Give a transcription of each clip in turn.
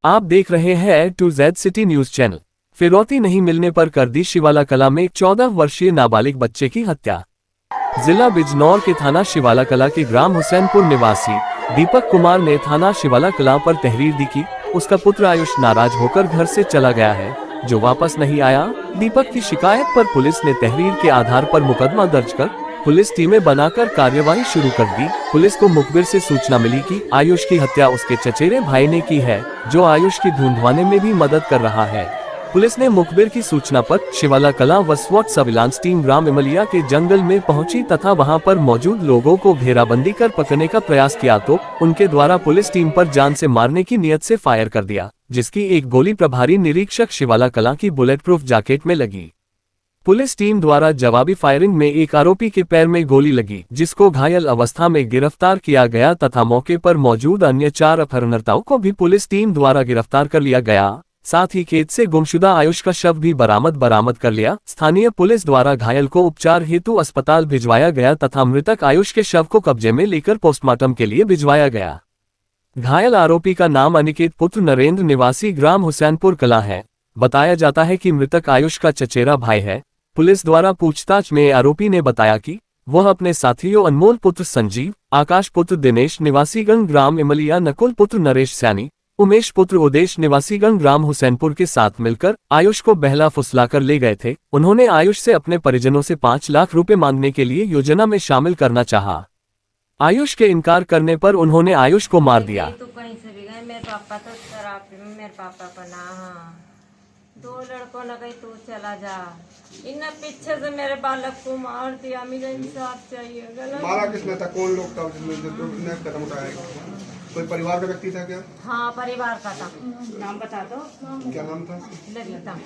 आप देख रहे हैं two Z city news channel. फिरौती नहीं मिलने पर कर दी शिवाला कला में एक 14 वर्षीय नाबालिग बच्चे की हत्या। जिला बिजनौर के थाना शिवाला कला के ग्राम हुसैनपुर निवासी दीपक कुमार ने थाना शिवाला कला पर तहरीर दी कि उसका पुत्र आयुष नाराज होकर घर से चला गया है, जो वापस नहीं आया। दीपक की शिकायत पर पुलिस ने तहरीर के आधार पर मुकदमा दर्ज कर पुलिस टीमें बनाकर कार्यवाही शुरू कर दी। पुलिस को मुखबिर से सूचना मिली कि आयुष की हत्या उसके चचेरे भाई ने की है, जो आयुष की ढूंढवाने में भी मदद कर रहा है। पुलिस ने मुखबिर की सूचना पर शिवाला कला व स्वॉट सर्विलांस टीम ग्राम इमलिया के जंगल में पहुंची तथा वहां पर मौजूद लोगों को घेराबंदी कर पकड़ने का प्रयास किया तो उनके द्वारा पुलिस टीम पर जान से मारने की नियत से फायर कर दिया, जिसकी एक गोली प्रभारी निरीक्षक शिवाला कला की बुलेट प्रूफ जैकेट में लगी। पुलिस टीम द्वारा जवाबी फायरिंग में एक आरोपी के पैर में गोली लगी, जिसको घायल अवस्था में गिरफ्तार किया गया तथा मौके पर मौजूद अन्य 4 अपहरणकर्ताओं को भी पुलिस टीम द्वारा गिरफ्तार कर लिया गया। साथ ही खेत से गुमशुदा आयुष का शव भी बरामद कर लिया। स्थानीय पुलिस द्वारा घायल को उपचार हेतु अस्पताल भिजवाया गया तथा मृतक आयुष के शव को कब्जे में लेकर पोस्टमार्टम के लिए भिजवाया गया। घायल आरोपी का नाम अनिकेत पुत्र नरेंद्र निवासी ग्राम हुसैनपुर कला है। बताया जाता है कि मृतक आयुष का चचेरा भाई है। पुलिस द्वारा पूछताछ में आरोपी ने बताया कि वह अपने साथियों अनमोल पुत्र संजीव, आकाश पुत्र दिनेश निवासीगण ग्राम इमलिया, नकुल पुत्र नरेश सैनी, उमेश पुत्र उदेश निवासीगण ग्राम हुसैनपुर के साथ मिलकर आयुष को बहला फुसलाकर ले गए थे। उन्होंने आयुष से अपने परिजनों से 5 लाख रुपए मांगने के लिए योजना में शामिल करना चाहा। आयुष के इनकार करने पर उन्होंने आयुष को मार दिया। तो कहीं से भी गए, मेरे पापा तो शराब में, मेरे पापा पना 2 लड़कों ने कहीं तू चला जा, इन पीछे से मेरे बालक को मार दिया। मुझे इंसाफ चाहिए। गलत मारा किसने था? कौन लोग था जिसने कदम उठाया? कोई परिवार का व्यक्ति था क्या? हाँ, परिवार का था। नाम बता दो। क्या नाम था? ललिता।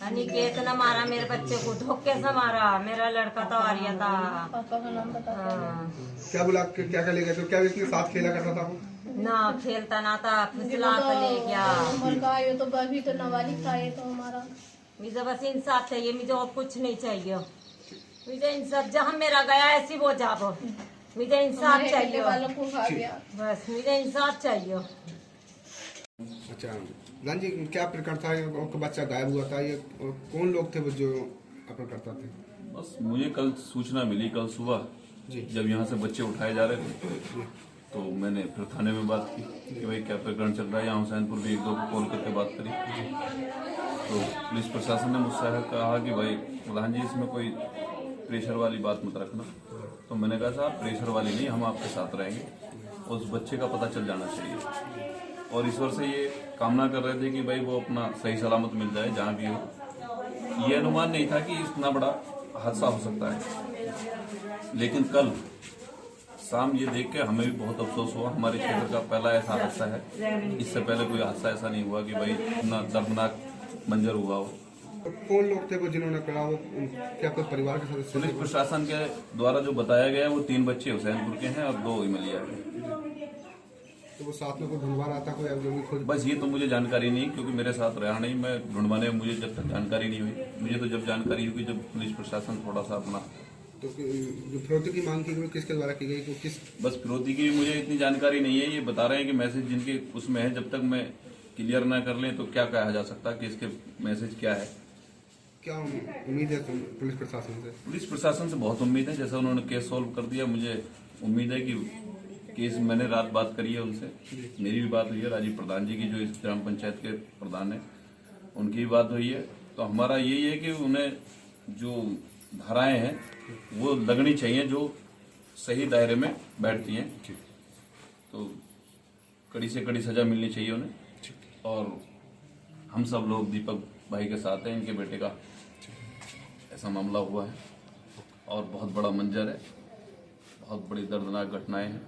अनिकेत ने मारा मेरे बच्चे को, धोखे से मारा। मेरा लड़का तो आर्या था। पापा का नाम बता दो। क्या बुला के क्या ले गए? तो क्या व्यक्ति के साथ खेला करता था वो? ना खेलता ना था, फिसला के ले गया। उम्र का आयु तो अभी तो नाबालिग था। ये तो हमारा मुझे बस इंसाफ चाहिए, मुझे और कुछ नहीं चाहिए। मुझे इंसाफ, जहाँ मेरा गया ऐसी वो जाबो। मुझे इंसाफ चाहिए, बालों को खा गया। बस मुझे इंसाफ चाहिए। अच्छा रान जी, क्या प्रकरण था? आपका बच्चा गायब हुआ था, ये कौन लोग थे वो जो अपहरण करता थे? बस मुझे कल सूचना मिली, कल सुबह जब यहाँ से बच्चे उठाए जा रहे थे तो मैंने फिर थाने में बात की कि भाई क्या प्रकरण चल रहा है। यहाँ हुसैनपुर भी 1-2 कॉल करके बात करी तो पुलिस प्रशासन ने मुझसे कहा कि भाई प्रधान जी, इसमें कोई प्रेशर वाली बात मत रखना। तो मैंने कहा साहब, प्रेशर वाली नहीं, हम आपके साथ रहेंगे, उस बच्चे का पता चल जाना चाहिए। और ईश्वर से ये कामना कर रहे थे कि भाई वो अपना सही सलामत मिल जाए जहाँ भी हो। ये अनुमान नहीं था कि इतना बड़ा हादसा हो सकता है, लेकिन कल शाम ये देख के हमें भी बहुत अफसोस हुआ। हमारे क्षेत्र का पहला ऐसा हादसा है, इससे पहले कोई हादसा ऐसा नहीं हुआ कि भाई इतना दर्दनाक मंजर हुआ हो। कौन लोग थे वो जिन्होंने करा? वो क्या कोई परिवार के सदस्य? पुलिस प्रशासन के द्वारा जो बताया गया है वो 3 बच्चे हुसैनपुर के हैं और 2 इमलिया के। तो वो साथ में कोई ढूंढवा रहा था कोई खुद? बस ये तो मुझे जानकारी नहीं, क्योंकि मेरे साथ रहा नहीं। मैं ढूंढवाने में मुझे जब तक जानकारी नहीं हुई, मुझे तो जब जानकारी हुई जब पुलिस प्रशासन थोड़ा सा अपना तो जो फिरौती की मांग की गई किसके द्वारा की गई? किस? बस फिरौती की मुझे इतनी जानकारी नहीं है। ये बता रहे हैं कि मैसेज जिनके उसमें है, जब तक मैं क्लियर ना कर लें तो क्या कहा जा सकता कि इसके मैसेज क्या है। क्या उम्मीद है पुलिस प्रशासन से? पुलिस प्रशासन से बहुत उम्मीद है। जैसा उन्होंने केस सॉल्व कर दिया, मुझे उम्मीद है कि केस, मैंने रात बात करी है उनसे, मेरी भी बात हुई है, राजीव प्रधान जी की जो इस ग्राम पंचायत के प्रधान है उनकी भी बात हुई है। तो हमारा यही है कि उन्हें जो धाराएं हैं वो लगनी चाहिए जो सही दायरे में बैठती हैं। तो कड़ी से कड़ी सजा मिलनी चाहिए उन्हें। और हम सब लोग दीपक भाई के साथ हैं। इनके बेटे का ऐसा मामला हुआ है और बहुत बड़ा मंजर है, बहुत बड़ी दर्दनाक घटनाएं हैं।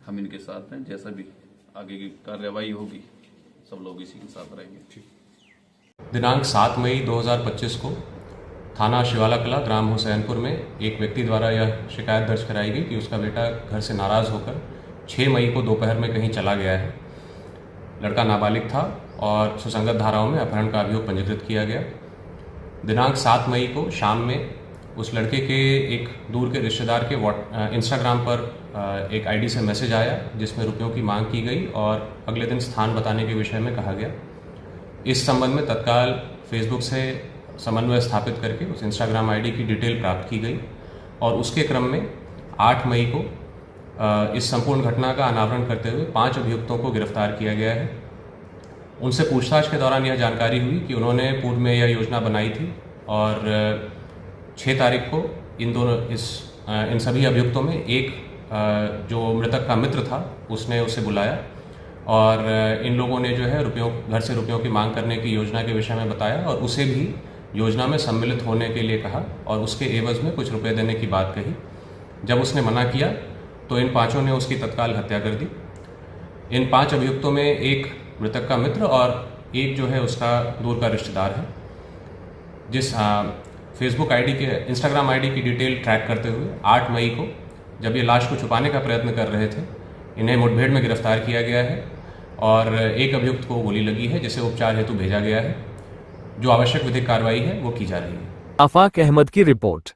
हम इनके साथ हैं। जैसा भी आगे की कार्यवाही होगी सब लोग इसी के साथ रहेंगे। दिनांक 7 मई 2025 को थाना शिवाला कला ग्राम हुसैनपुर में एक व्यक्ति द्वारा यह शिकायत दर्ज कराई गई कि उसका बेटा घर से नाराज़ होकर 6 मई को दोपहर में कहीं चला गया है। लड़का नाबालिग था और सुसंगत धाराओं में अपहरण का अभियोग पंजीकृत किया गया। दिनांक 7 मई को शाम में उस लड़के के एक दूर के रिश्तेदार के इंस्टाग्राम पर एक आईडी से मैसेज आया जिसमें रुपयों की मांग की गई और अगले दिन स्थान बताने के विषय में कहा गया। इस संबंध में तत्काल फेसबुक से समन्वय स्थापित करके उस इंस्टाग्राम आईडी की डिटेल प्राप्त की गई और उसके क्रम में 8 मई को इस संपूर्ण घटना का अनावरण करते हुए 5 अभियुक्तों को गिरफ्तार किया गया है। उनसे पूछताछ के दौरान यह जानकारी हुई कि उन्होंने पूर्व में यह योजना बनाई थी और 6 तारीख को इन सभी अभियुक्तों में एक जो मृतक का मित्र था उसने उसे बुलाया और इन लोगों ने जो है घर से रुपयों की मांग करने की योजना के विषय में बताया और उसे भी योजना में सम्मिलित होने के लिए कहा और उसके एवज में कुछ रुपए देने की बात कही। जब उसने मना किया तो इन 5 ने उसकी तत्काल हत्या कर दी। इन 5 अभियुक्तों में एक मृतक का मित्र और एक जो है उसका दूर का रिश्तेदार है। जिस फेसबुक आईडी के इंस्टाग्राम आईडी की डिटेल ट्रैक करते हुए 8 मई को जब ये लाश को छुपाने का प्रयत्न कर रहे थे, इन्हें मुठभेड़ में गिरफ्तार किया गया है और एक अभियुक्त को गोली लगी है जिसे उपचार हेतु भेजा गया है। जो आवश्यक विधिक कार्रवाई है वो की जा रही है। आफाक अहमद की रिपोर्ट।